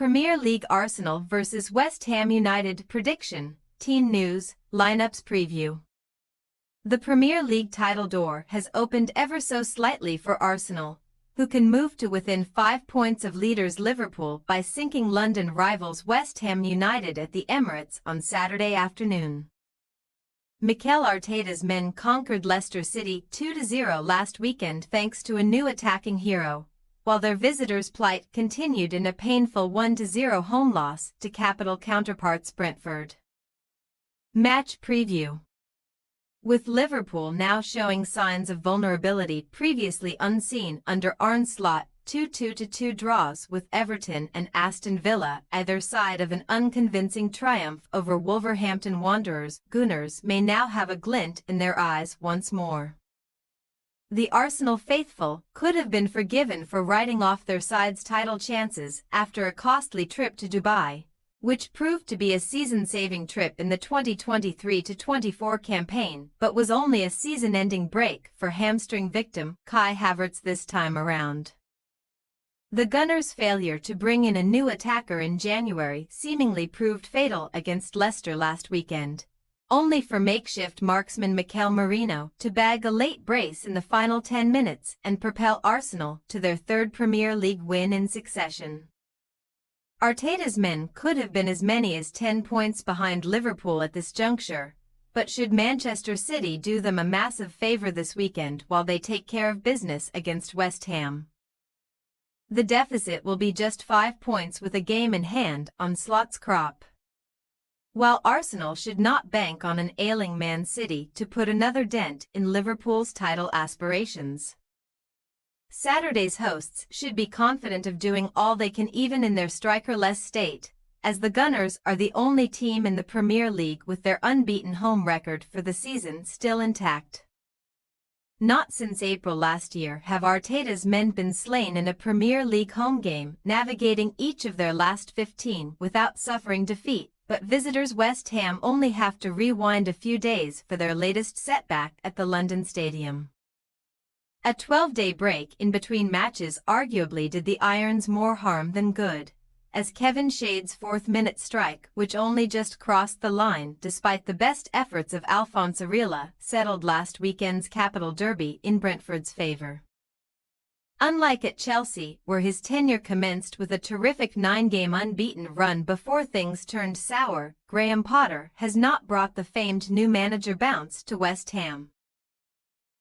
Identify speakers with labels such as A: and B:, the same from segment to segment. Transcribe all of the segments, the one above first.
A: Premier League Arsenal vs West Ham United prediction, team news, lineups preview. The Premier League title door has opened ever so slightly for Arsenal, who can move to within 5 points of leaders Liverpool by sinking London rivals West Ham United at the Emirates on Saturday afternoon. Mikel Arteta's men conquered Leicester City 2-0 last weekend thanks to a new attacking hero, while their visitors' plight continued in a painful 1-0 home loss to capital counterparts Brentford. Match preview. With Liverpool now showing signs of vulnerability previously unseen under Arne Slot, 2-2 draws with Everton and Aston Villa either side of an unconvincing triumph over Wolverhampton Wanderers, Gunners may now have a glint in their eyes once more. The Arsenal faithful could have been forgiven for writing off their side's title chances after a costly trip to Dubai, which proved to be a season-saving trip in the 2023-24 campaign but was only a season-ending break for hamstring victim Kai Havertz this time around. The Gunners' failure to bring in a new attacker in January seemingly proved fatal against Leicester last weekend, only for makeshift marksman Mikel Merino to bag a late brace in the final 10 minutes and propel Arsenal to their third Premier League win in succession. Arteta's men could have been as many as 10 points behind Liverpool at this juncture, but should Manchester City do them a massive favour this weekend while they take care of business against West Ham? The deficit will be just 5 points with a game in hand on Slot's crop. While Arsenal should not bank on an ailing Man City to put another dent in Liverpool's title aspirations. Saturday's hosts should be confident of doing all they can even in their strikerless state, as the Gunners are the only team in the Premier League with their unbeaten home record for the season still intact. Not since April last year have Arteta's men been slain in a Premier League home game, navigating each of their last 15 without suffering defeat, but visitors West Ham only have to rewind a few days for their latest setback at the London Stadium. A 12-day break in between matches arguably did the Irons more harm than good, as Kevin Shade's fourth-minute strike, which only just crossed the line despite the best efforts of Alphonse Areola, settled last weekend's Capital Derby in Brentford's favour. Unlike at Chelsea, where his tenure commenced with a terrific 9-game unbeaten run before things turned sour, Graham Potter has not brought the famed new manager bounce to West Ham,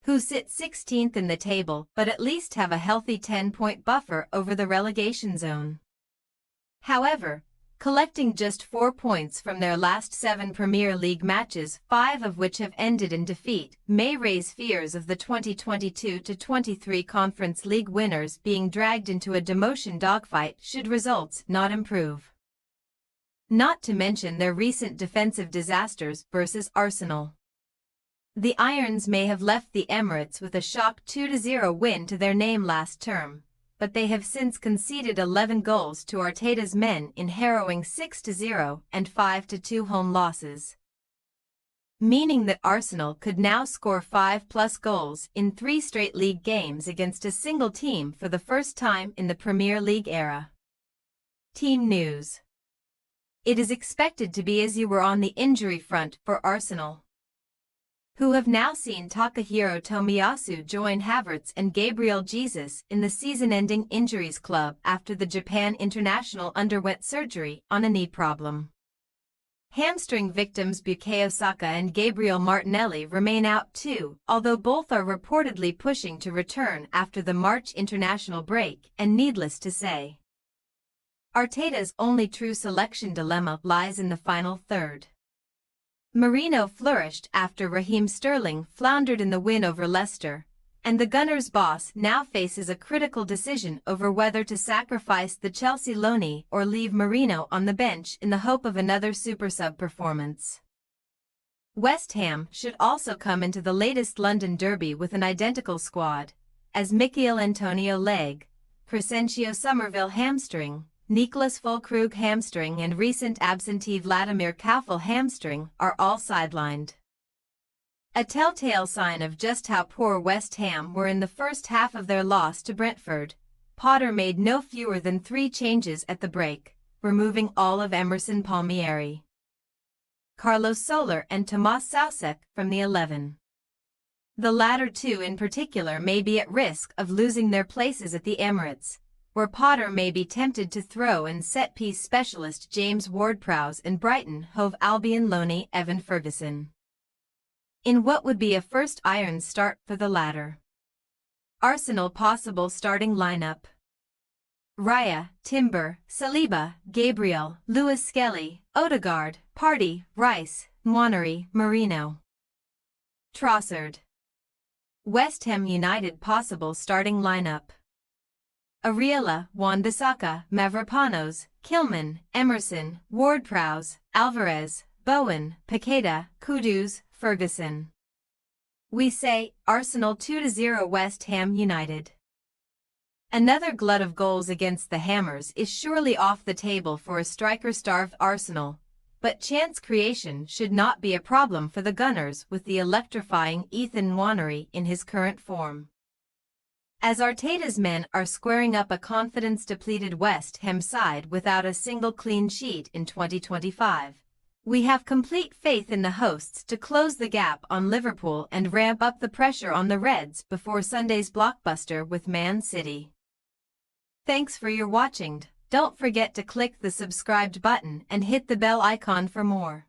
A: who sit 16th in the table but at least have a healthy 10-point buffer over the relegation zone. However, collecting just 4 points from their last 7 Premier League matches, 5 of which have ended in defeat, may raise fears of the 2022-23 Conference League winners being dragged into a demotion dogfight should results not improve. Not to mention their recent defensive disasters versus Arsenal. The Irons may have left the Emirates with a shock 2-0 win to their name last term, but they have since conceded 11 goals to Arteta's men in harrowing 6-0 and 5-2 home losses, meaning that Arsenal could now score 5+ goals in 3 straight league games against a single team for the first time in the Premier League era. Team news. It is expected to be as you were on the injury front for Arsenal, who have now seen Takahiro Tomiyasu join Havertz and Gabriel Jesus in the season-ending injuries club after the Japan international underwent surgery on a knee problem. Hamstring victims Bukayo Saka and Gabriel Martinelli remain out too, although both are reportedly pushing to return after the March international break, and needless to say, Arteta's only true selection dilemma lies in the final third. Merino flourished after Raheem Sterling floundered in the win over Leicester, and the Gunners' boss now faces a critical decision over whether to sacrifice the Chelsea loanee or leave Merino on the bench in the hope of another super sub performance. West Ham should also come into the latest London derby with an identical squad, as Michail Antonio leg, Crescencio Somerville hamstring, Niklas Füllkrug hamstring and recent absentee Vladimir Koufal hamstring are all sidelined. A telltale sign of just how poor West Ham were in the first half of their loss to Brentford, Potter made no fewer than 3 changes at the break, removing all of Emerson Palmieri, Carlos Soler and Tomas Soucek from the 11. The latter two in particular may be at risk of losing their places at the Emirates, where Potter may be tempted to throw in set-piece specialist James Ward-Prowse and Brighton Hove Albion loanee Evan Ferguson, in what would be a first iron start for the latter. Arsenal possible starting lineup: Raya, Timber, Saliba, Gabriel, Lewis Skelly, Odegaard, Partey, Rice, Nwaneri, Marino, Trossard. West Ham United possible starting lineup: Ariella, Wan-Bissaka, Mavropanos, Kilman, Emerson, Ward-Prowse, Alvarez, Bowen, Paqueta, Kudus, Ferguson. We say, Arsenal 2-0 West Ham United. Another glut of goals against the Hammers is surely off the table for a striker-starved Arsenal, but chance creation should not be a problem for the Gunners with the electrifying Ethan Nwaneri in his current form. As Arteta's men are squaring up a confidence-depleted West Ham side without a single clean sheet in 2025, we have complete faith in the hosts to close the gap on Liverpool and ramp up the pressure on the Reds before Sunday's blockbuster with Man City. Thanks for your watching. Don't forget to click the subscribed button and hit the bell icon for more.